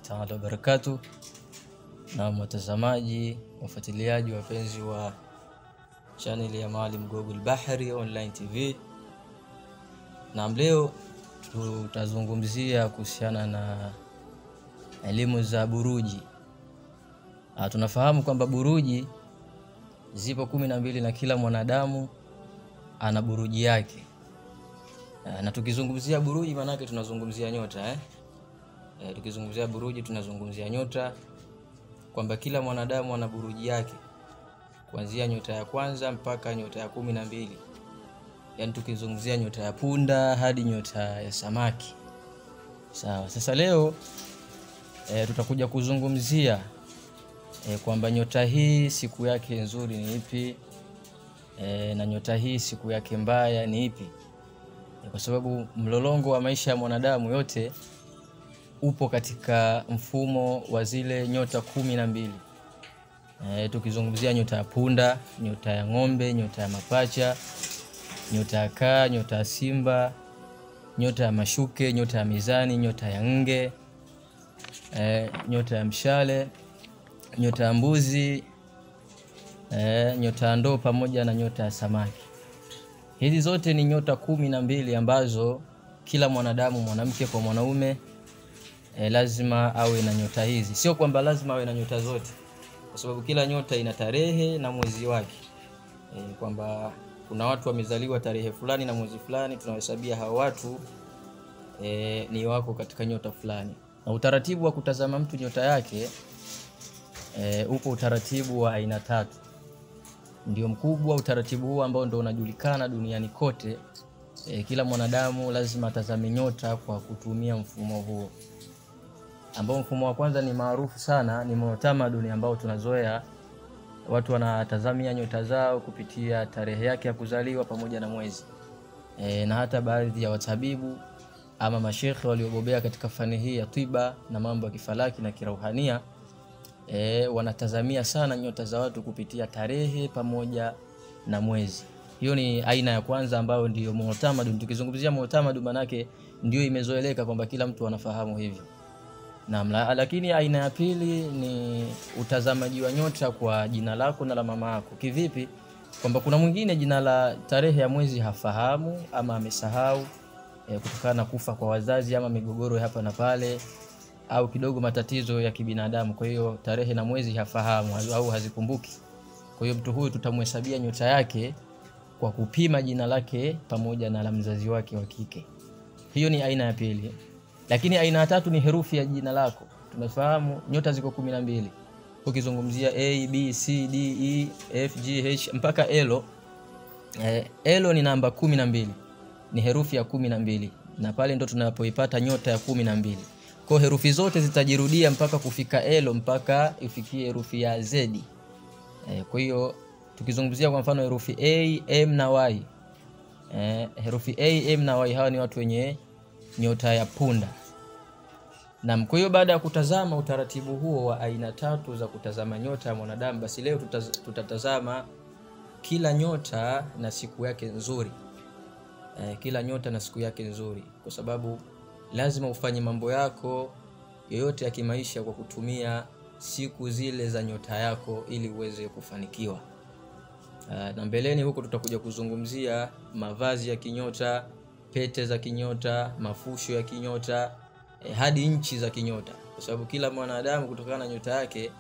ta'ala wabarakatuh. Na watazamaji, wafuatiliaji wapenzi wa channel ya Maalim Google Bahari Online TV. Na leo tutazungumzia kuhusiana na elimu za buruji. Tunafahamu kwamba buruji zipo 12 na kila mwanadamu ana buruji yake. Na tukizungumzia buruji maana yake tunazungumzia nyota tukizungumzia buruji tunazungumzia nyota, kwamba kila mwanadamu ana buruji yake kuanzia nyota ya kwanza mpaka nyota ya 12. Yaani tukizungumzia nyota ya punda hadi nyota ya samaki. Sawa. Sasa leo tutakuja kuzungumzia kwamba nyota hii siku yake nzuri ni ipi, na nyota hii siku yake mbaya ni ipi. Kwa sababu mlolongo wa maisha ya mwanadamu yote upo katika mfumo wa zile nyota 12. Tukizungumzia nyota ya punda, nyota ya ng'ombe, nyota ya mapacha, nyota ya kaa, nyota ya simba, nyota ya mashuke, nyota ya mizani, nyota ya nge, nyota ya mshale, nyota ya mbuzi, nyota ya ndoo pamoja na nyota ya samaki. Hizi zote ni nyota 12 ambazo kila mwanadamu, mwanamke kwa mwanaume, lazima awe na nyota hizi. Sio kwamba lazima awe na nyota zote, kwa sababu kila nyota ina tarehe na mwezi wake. Kwamba kuna watu wamezaliwa tarehe fulani na mwezi fulani, tunawahesabia hao watu ni wako katika nyota fulani. Na utaratibu wa kutazama mtu nyota yake upo utaratibu wa aina 3. Ndio mkubwa utaratibu huu ambao ndio unajulikana duniani kote. Kila mwanadamu lazima atazame nyota kwa kutumia mfumo huo, ambao mfumo wa kwanza ni maarufu sana, ni mutamaduni ambao tunazoea. Watu wanatazamia nyota zao kupitia tarehe yake ya kuzaliwa pamoja na mwezi. Na hata baadhi ya watabibu ama mashekhe waliobobea katika fani hii ya tiba na mambo ya kifalaki na kirauhania wanatazamia sana nyota za watu kupitia tarehe pamoja na mwezi. Hiyo ni aina ya kwanza ambayo ndio mutamaduni. Tukizungumzia mutamaduni manake ndio imezoeleka kwamba kila mtu anafahamu hivyo. Lakini aina ya pili ni utazamaji wa nyota kwa jina lako na la mama yako. Kivipi? Kwamba kuna mwingine jina la tarehe ya mwezi hafahamu ama amesahau kutokana na kufa kwa wazazi ama migogoro hapa na pale au kidogo matatizo ya kibinadamu. Kwa hiyo tarehe na mwezi hafahamu au hazikumbuki. Kwa hiyo mtu huyu tutamhesabia nyota yake kwa kupima jina lake pamoja na la mzazi wake wa kike. Hiyo ni aina ya pili. Lakini aina ya 3 ni herufi ya jina lako. Tumefahamu nyota ziko 12. Ukizungumzia A, B, C, D, E, F, G, H mpaka L. L ni namba 12. Ni herufi ya 12. Na pale ndo tunapoipata nyota ya 12. Kwa herufi zote zitajirudia mpaka kufika L mpaka ifikie herufi ya Z. Kwa hiyo tukizungumzia kwa mfano herufi A, M na Y. Herufi A, M na Y hawa ni watu wenye nyota ya punda. Na kwa hiyo baada ya kutazama utaratibu huo wa aina 3 za kutazama nyota ya mwanadamu, basi leo tutatazama kila nyota na siku yake nzuri. Kila nyota na siku yake nzuri, kwa sababu lazima ufanye mambo yako yoyote ya kimaisha kwa kutumia siku zile za nyota yako ili uweze kufanikiwa. Na mbeleni huko tutakuja kuzungumzia mavazi ya kinyota, pete za kinyota, mafusho ya kinyota, hadi nchi za kinyota, kwa sababu kila mwanadamu kutokana na nyota yake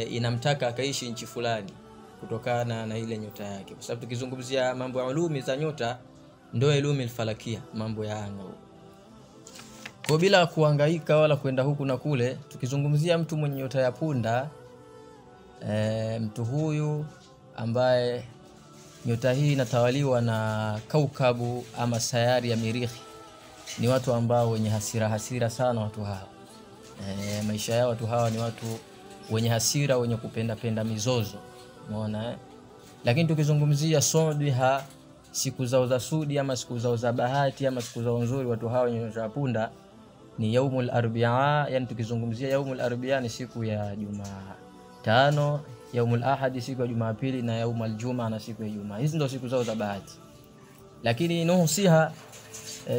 inamtaka akaishi nchi fulani kutokana na ile nyota yake. Kwa sababu tukizungumzia mambo ya ulumi za nyota ndio ulumi alfalakia, mambo ya anga. Kwa bila kuhangaika wala kwenda huku na kule, tukizungumzia mtu mwenye nyota ya punda, mtu huyu ambaye nyota hii inatawaliwa na kaukabu ama sayari ya Mirihi, ni watu ambao wenye hasira sana watu hawa. Maisha yao watu hawa ni watu wenye hasira, wenye kupenda mizozo. Unaona Lakini tukizungumzia sodha, siku zao za sudi ama siku zao za bahati ama siku zao nzuri, watu hawa wenye nyota ya punda ni yaumul arbi'a. Yani tukizungumzia yaumul arbi'a ni siku ya Jumatano, yaumul ahadi siku ya Jumapili, na yaumul juma na siku ya Ijumaa. Hizi ndio siku zao za bahati. Lakini nuhusiha,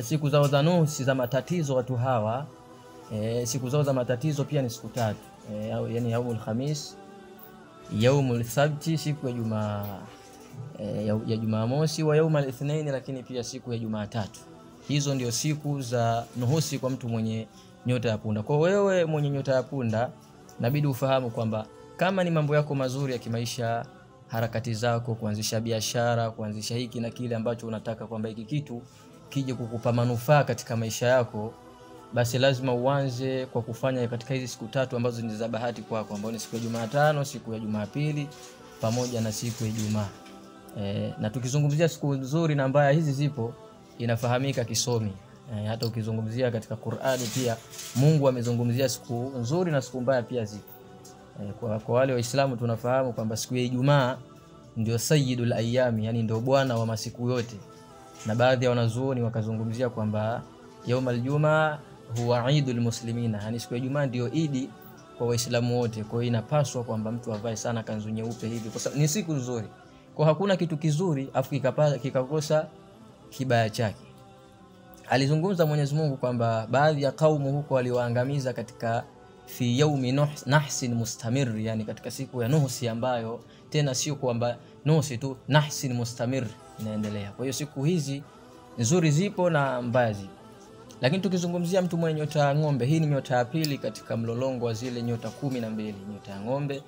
siku zao za nuhusi za matatizo watu hawa siku zao za matatizo pia ni siku tatu. Yani yaumul khamis, yaumul sabti siku ya ya Jumamosi, wa yaumul ithnain lakini pia siku ya Jumatatu. Hizo ndio siku za nuhusi kwa mtu mwenye nyota ya punda. Kwa wewe mwenye nyota ya punda, inabidi ufahamu kwamba kama ni mambo yako mazuri ya kimaisha, harakati zako, kuanzisha biashara, kuanzisha hiki na kile ambacho unataka kwamba hiki kitu kije kukupa manufaa katika maisha yako, basi lazima uanze kwa kufanya katika hizi siku tatu ambazo ni za bahati kwako, ambazo ni siku ya Jumatano, siku ya Jumapili pamoja na siku ya Ijumaa. Na tukizungumzia siku nzuri na mbaya, hizi zipo, inafahamika kisomi. Hata ukizungumzia katika Qur'ani pia Mungu amezungumzia siku nzuri na siku mbaya pia zipo. Kwa wale waislamu tunafahamu kwamba siku ya Ijumaa ndio sayyidul ayyami, yani ndio bwana wa masiku yote. Na baadhi ya wanazuoni wakazungumzia kwamba yaumal jumaa huwa idul muslimina, yani siku ya Ijumaa ndio idi kwa waislamu wote. Kwa hiyo inapaswa kwamba mtu avae sana kanzu nyeupe hivi kwa sababu ni siku nzuri. Kwa hakuna kitu kizuri afu kikakosa kibaya chake. Alizungumza Mwenyezi Mungu kwamba baadhi ya kaumu huko waliwaangamiza katika fi yaumi nahsin mustamir, yani katika siku ya nuhsi ambayo tena sio kwamba nuhsi tu, nahsin mustamir inaendelea. Kwa hiyo siku hizi nzuri zipo na mbaya zipo. Lakini tukizungumzia mtu mwenye nyota ya ng'ombe, hii ni nyota ya pili katika mlolongo wa zile nyota 12. Nyota ya ng'ombe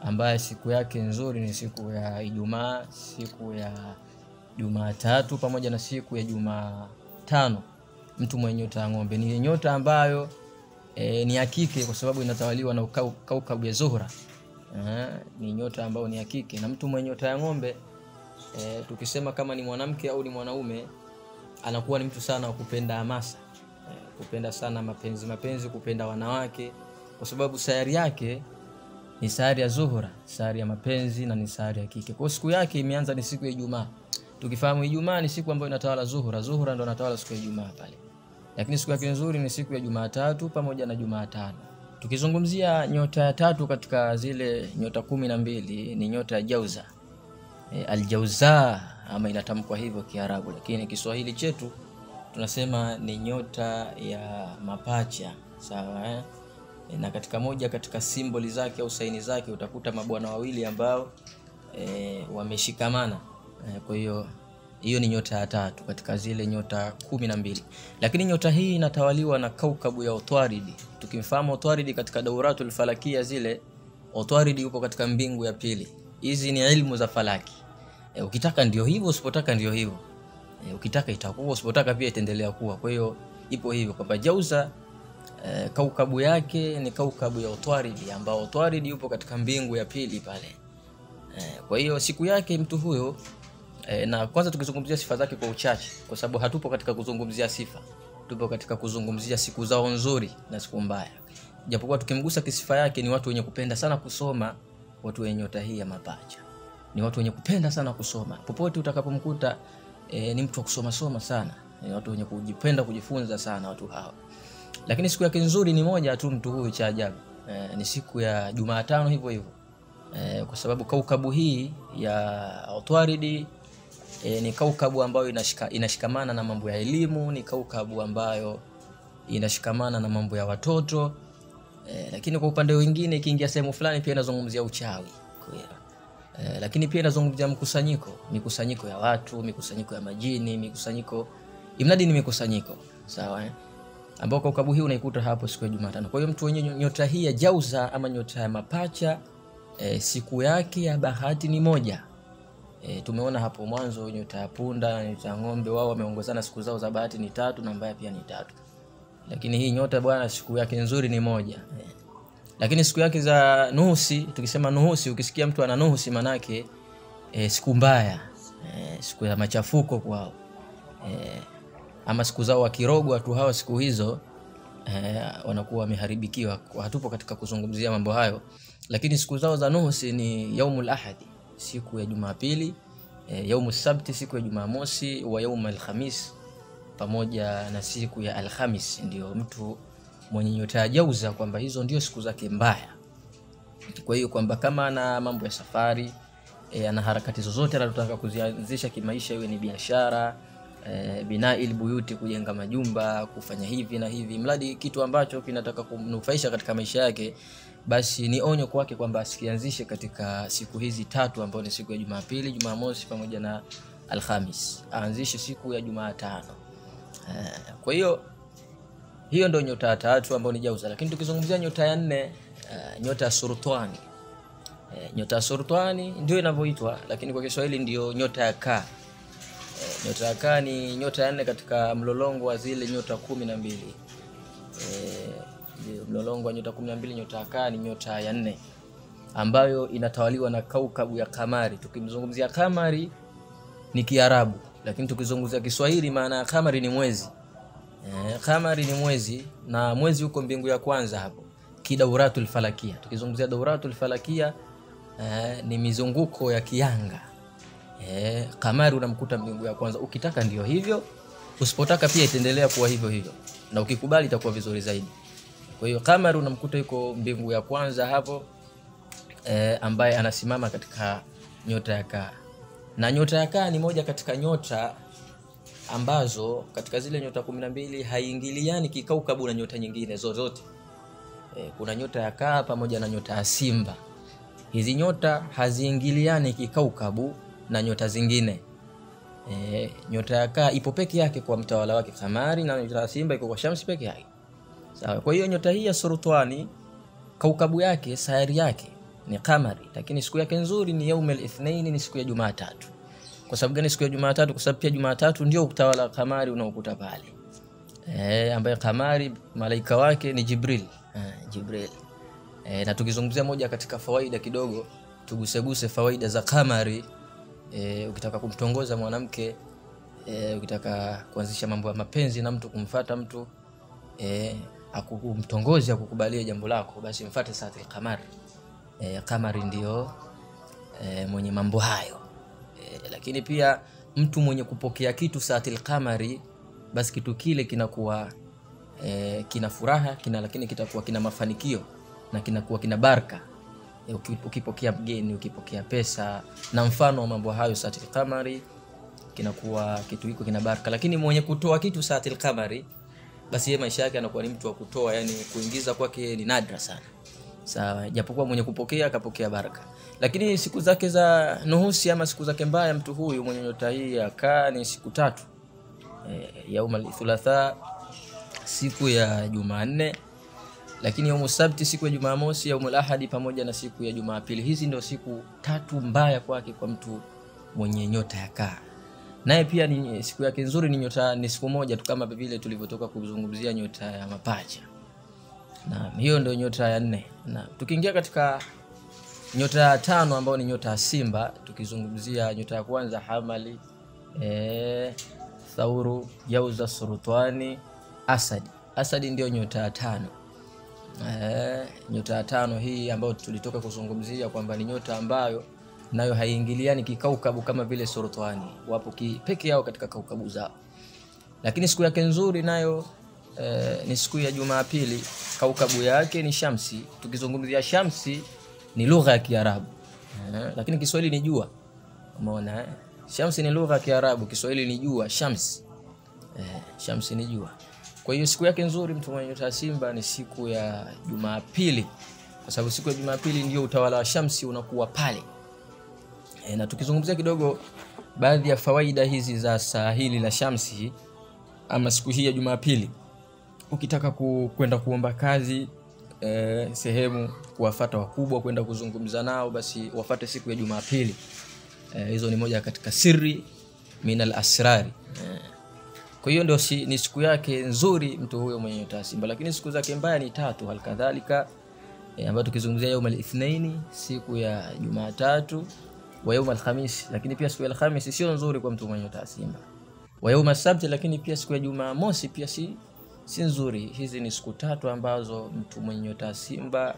ambaye siku yake nzuri ni siku ya Ijumaa, siku ya Jumatatu pamoja na siku ya Jumatano. Mtu mwenye nyota ya ng'ombe ni nyota ambayo ni ya kike kwa sababu inatawaliwa na kaukabu ya Zuhra. Ni nyota ambayo ni ya kike. Na mtu mwenye nyota ya ng'ombe tukisema kama ni mwanamke au ni mwanaume, anakuwa ni mtu sana wa kupenda hamasa, kupenda sana mapenzi, kupenda wanawake, kwa sababu sayari yake ni sayari ya Zuhra, sayari ya mapenzi na ni sayari ya kike. Kwa siku yake imeanza ni siku ya Ijumaa. Tukifahamu Ijumaa ni siku ambayo inatawala Zuhra, Zuhra ndio inatawala siku ya Ijumaa pale. Lakini siku yake nzuri ni siku ya Jumatatu pamoja na Jumatano. Tukizungumzia nyota ya tatu katika zile nyota 12 ni nyota ya Jauza. Al-Jauza ama inatamkwa hivyo Kiarabu, lakini Kiswahili chetu tunasema ni nyota ya mapacha, sawa na katika moja katika simboli zake au saini zake utakuta mabwana wawili ambao wameshikamana. Kwa hiyo ni nyota ya tatu katika zile nyota 12. Lakini nyota hii inatawaliwa na kaukabu ya Utwaridi. Tukimfahamu Utwaridi katika dauratul falakia zile, Utwaridi yupo katika mbingu ya pili. Hizi ni elimu za falaki. Ukitaka ndio hivyo, usipotaka ndio hivyo. Ukitaka itakuwa, usipotaka pia itaendelea kuwa. Kwa hiyo ipo hivyo kwamba Jauza kaukabu yake ni kaukabu ya Utwaridi, ambao Utwaridi yupo katika mbingu ya pili pale. Kwa hiyo siku yake mtu huyo na kwanza tukizungumzia sifa zake kwa uchache, kwa sababu hatupo katika kuzungumzia sifa, tupo katika kuzungumzia siku zao nzuri na siku mbaya. Japokuwa tukimgusa kisifa yake ni watu wenye kupenda sana kusoma. Watu wenye nyota hii ya mapacha ni watu wenye kupenda sana kusoma. Popote utakapomkuta ni mtu wa kusoma sana. Ni watu wenye kujipenda kujifunza sana watu hao. Lakini siku yake nzuri ni moja tu mtu huyu cha ajabu. Ni siku ya Jumatano hivyo hivyo. Kwa sababu kaukabu hii ya Utwaridi ni kaukabu ambayo inashikamana na mambo ya elimu, ni kaukabu ambayo inashikamana na mambo ya watoto. Lakini kwa upande mwingine ikiingia sehemu fulani pia inazungumzia uchawi. Lakini pia inazungumzia mikusanyiko ya watu, mikusanyiko ya majini, mikusanyiko imradi ni mikusanyiko, sawa ambao kaukabu hii unaikuta hapo siku ya Jumatano. Kwa hiyo mtu mwenye nyota hii ya Jauza ama nyota ya mapacha siku yake ya bahati ni moja. Tumeona hapo mwanzo nyota ya punda na nyota ya ng'ombe wao wameongozana siku zao za bahati ni 3 na mbaya pia ni 3. Lakini hii nyota bwana siku yake nzuri ni moja. Lakini siku yake za nuhusi, tukisema nuhusi ukisikia mtu ana nuhusi manake siku mbaya, siku ya machafuko kwao. Ama siku zao wakirogwa watu hawa siku hizo wanakuwa wameharibikiwa. Hatupo katika kuzungumzia mambo hayo. Lakini siku zao za nuhusi ni yaumul ahadi, siku ya Jumapili, yaumus sabti siku ya Jumamosi, wa yaumul khamis pamoja na siku ya Alhamis. Ndio mtu mwenye nyota ya Jauza kwamba hizo ndio siku zake mbaya. Kwa hiyo kwamba kama ana mambo ya safari, ana harakati zozote anataka kuzianzisha kimaisha, iwe ni biashara, binail buyuti, kujenga majumba, kufanya hivi na hivi, mradi kitu ambacho kinataka kumnufaisha katika maisha yake, basi ni onyo kwake kwamba asikianzishe katika siku hizi tatu ambazo ni siku ya Jumapili, Jumamosi pamoja na Alhamis. Aanzishe siku ya Jumatano. Kwa hiyo ndio nyota tatu ambayo ni jauza. Lakini tukizungumzia nyota ya 4, nyota ya Surutani. Nyota ya Surutani ndio inavyoitwa, lakini kwa Kiswahili ndio nyota ya Kaa. Nyota ya Kaa ni nyota ya 4 katika mlolongo wa zile nyota 12. Mlolongo wa nyota 12, nyota ya Kaa ni nyota ya 4 ambayo inatawaliwa na kaukabu ya Kamari. Tukimzungumzia Kamari ni Kiarabu, lakini tukizungumzia Kiswahili maana ya Kamari ni mwezi. Kamari ni mwezi, na mwezi uko mbingu ya kwanza hapo, kidauratul falakia. Tukizungumzia dauratul falakia ni mizunguko ya kianga. Kamari unamkuta mbingu ya kwanza. Ukitaka ndio hivyo, usipotaka pia itaendelea kuwa hivyo hivyo, na ukikubali itakuwa vizuri zaidi. Kwa hiyo Kamari unamkuta yuko mbingu ya kwanza hapo, ambaye anasimama katika nyota ya Kaa. Na nyota ya Kaa ni moja katika nyota ambazo katika zile nyota 12 haiingiliani kikaukabu na nyota nyingine zozote. Kuna nyota ya Kaa pamoja na nyota ya Simba. Hizi nyota haziingiliani kikaukabu na nyota zingine. Nyota ya Kaa ipo peke yake kwa mtawala wake Kamari, na nyota ya Simba iko kwa Shamsi peke yake. Sawa. Kwa hiyo nyota hii ya Surutani kaukabu yake, sayari yake ni Kamari, lakini siku yake nzuri ni yaumul ithnain, ni siku ya Jumatatu. Kwa sababu gani siku ya Jumatatu? Kwa sababu pia Jumatatu ndio utawala Kamari unaokuta pale. Ambaye Kamari malaika wake ni Jibril. Na tukizungumzia moja katika fawaida kidogo, tuguseguse fawaida za Kamari. Ukitaka kumtongoza mwanamke, ukitaka kuanzisha mambo ya mapenzi na mtu, kumfuata mtu, akumtongoza, akukubalia jambo lako, basi mfuate Saatil Kamari. Kamari ndio mwenye mambo hayo. Lakini pia mtu mwenye kupokea kitu Saatil Kamari, basi kitu kile kinakuwa kina furaha, lakini kitakuwa kina mafanikio na kinakuwa kina baraka. Ukipokea mgeni, ukipokea pesa na mfano wa mambo hayo Saatil Kamari, kinakuwa kitu hiko kina baraka. Lakini mwenye kutoa kitu Saatil Kamari, basi yeye maisha yake anakuwa ni mtu wa kutoa, yani kuingiza kwake ni nadra sana. Sawa, japokuwa mwenye kupokea akapokea baraka. Lakini siku zake za nuhusi ama siku zake mbaya mtu huyu mwenye nyota hii ya Kaa ni siku 3. Yaumul thulatha, siku ya Jumanne, lakini yaumul sabti, siku ya Jumamosi, yaumul ahadi pamoja na siku ya Jumapili. Hizi ndio siku 3 mbaya kwake kwa mtu mwenye nyota ya Kaa. Naye pia ni siku yake nzuri ni siku moja tu, kama vile tulivyotoka kuzungumzia nyota ya Mapacha. Na hiyo ndio nyota ya 4. Na tukiingia katika nyota ya 5 ambayo ni nyota ya Simba, tukizungumzia nyota ya kwanza Hamali, Thauru, Jauza, Surutani, Asadi ndio nyota ya 5. Nyota ya 5 hii ambayo tulitoka kuzungumzia kwamba ni nyota ambayo nayo haiingiliani kikaukabu kama vile Surutani, wapo peke yao katika kaukabu zao. Lakini siku yake nzuri nayo ni siku ya Jumapili, kaukabu yake ni Shamsi. Tukizungumzia Shamsi ni lugha ya Kiarabu, lakini Kiswahili ni jua. Umeona Shamsi ni lugha ya Kiarabu, Kiswahili ni jua, Shamsi. Shamsi ni jua. Kwa hiyo siku yake nzuri mtu mwenye nyota ya Simba ni siku ya Jumapili, kwa sababu siku ya Jumapili ndio utawala wa Shamsi unakuwa pale. Na tukizungumzia kidogo baadhi ya fawaida hizi za saa hili la Shamsi ama siku hii ya Jumapili, ukitaka kwenda kuomba kazi sehemu, kuwafuata wakubwa, kwenda kuzungumza nao, basi wafuate siku ya Jumapili. Hizo ni moja katika siri minal asrari. Kwa hiyo ndio ni siku yake nzuri mtu huyo mwenye nyota ya Simba. Lakini siku zake mbaya ni 3 halikadhalika, ambapo tukizungumzia yaumul ithnain, siku ya Jumatatu, wa yaumul khamis. Lakini pia siku ya Alhamisi sio nzuri kwa mtu mwenye nyota ya Simba. Wa yaumul sabti, lakini pia siku ya Jumamosi pia si nzuri. Hizi ni siku 3 ambazo mtu mwenye nyota ya Simba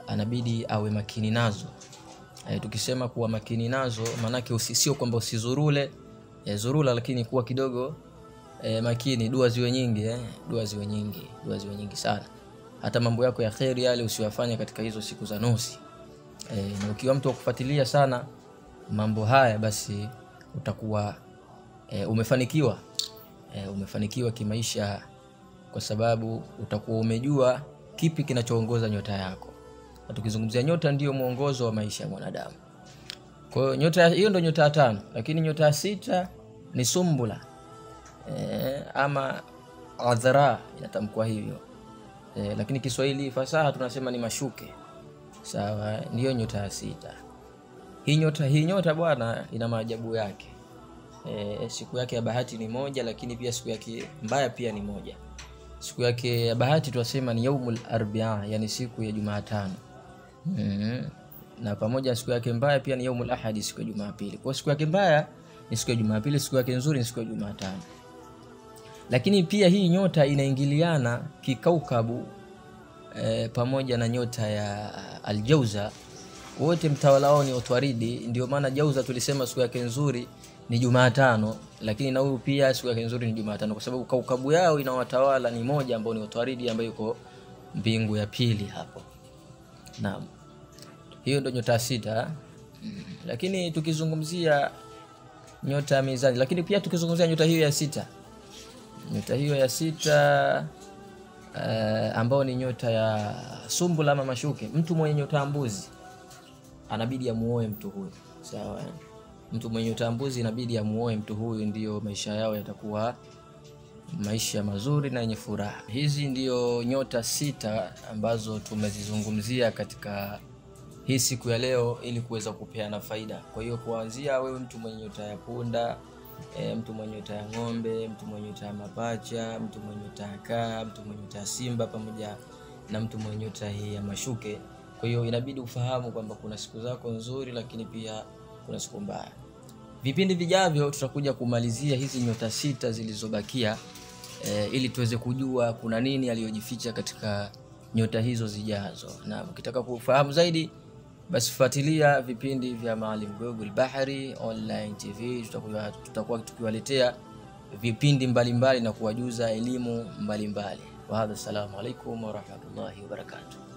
anabidi awe makini nazo. Tukisema kuwa makini nazo, manake sio kwamba usizurule, zurula, lakini kuwa kidogo makini, dua ziwe nyingi, dua ziwe nyingi sana. Hata mambo yako ya khairi yale usiwafanye katika hizo siku za nusi. Na ukiwa mtu wa kufuatilia sana mambo haya, basi utakuwa umefanikiwa. Umefanikiwa kimaisha kwa sababu utakuwa umejua kipi kinachoongoza nyota yako. Na tukizungumzia nyota ndio mwongozo wa maisha ya mwanadamu. Kwa hiyo nyota hiyo ndio nyota ya 5, lakini nyota ya 6 ni Sumbula. Ama Adhara inatamkwa hivyo. Lakini Kiswahili fasaha tunasema ni Mashuke. Sawa, ndio nyota ya 6. Hii nyota bwana ina maajabu yake. Siku yake ya bahati ni moja, lakini pia siku yake mbaya pia ni moja. Siku yake ya bahati tunasema ni Yaumul Arbi'a, yani siku ya Jumatano. Na pamoja siku yake mbaya pia ni Yaumul Ahadi, siku ya Jumapili. Kwa siku yake mbaya ni siku ya Jumapili, siku yake nzuri ni siku ya Jumatano. Lakini pia hii nyota inaingiliana kikaukabu pamoja na nyota ya Al-Jauza. Wote mtawala wao ni Utwaridi, ndio maana Jauza tulisema siku yake nzuri ni Jumatano, lakini na huyu pia siku yake nzuri ni Jumatano kwa sababu kaukabu yao inawatawala ni moja ambao ni Utwaridi, ambayo yuko mbingu ya pili hapo. Naam. Hiyo ndio nyota 6. Lakini tukizungumzia nyota ya Mizani, lakini pia tukizungumzia nyota hiyo ya 6. Nyota hiyo ya 6 ambao ni nyota ya Sumbula ama Mashuke. Mtu mwenye nyota ya Mbuzi anabidi amuoe mtu huyu. Sawa. Mtu mwenye nyota ya Mbuzi inabidi amuoe mtu huyu, ndio maisha yao yatakuwa maisha mazuri na yenye furaha. Hizi ndio nyota 6 ambazo tumezizungumzia katika hii siku ya leo ili kuweza kupeana faida. Kwa hiyo kuanzia wewe mtu mwenye nyota ya Punda, mtu mwenye nyota ya Ng'ombe, mtu mwenye nyota ya Mapacha, mtu mwenye nyota ya Kaa, mtu mwenye nyota ya Simba pamoja na mtu mwenye nyota hii ya Mashuke. Kwa hiyo inabidi ufahamu kwamba kuna siku zako nzuri, lakini pia kuna siku mbaya. Vipindi vijavyo tutakuja kumalizia hizi nyota 6 zilizobakia ili tuweze kujua kuna nini aliyojificha katika nyota hizo zijazo. Na ukitaka kufahamu zaidi basi fuatilia vipindi vya Maalim Gogul Bahari Online TV. Tutakuwa tukiwaletea vipindi mbalimbali na kuwajuza elimu mbalimbali. Wa hadha, assalamu alaykum wa rahmatullahi wa barakatuh.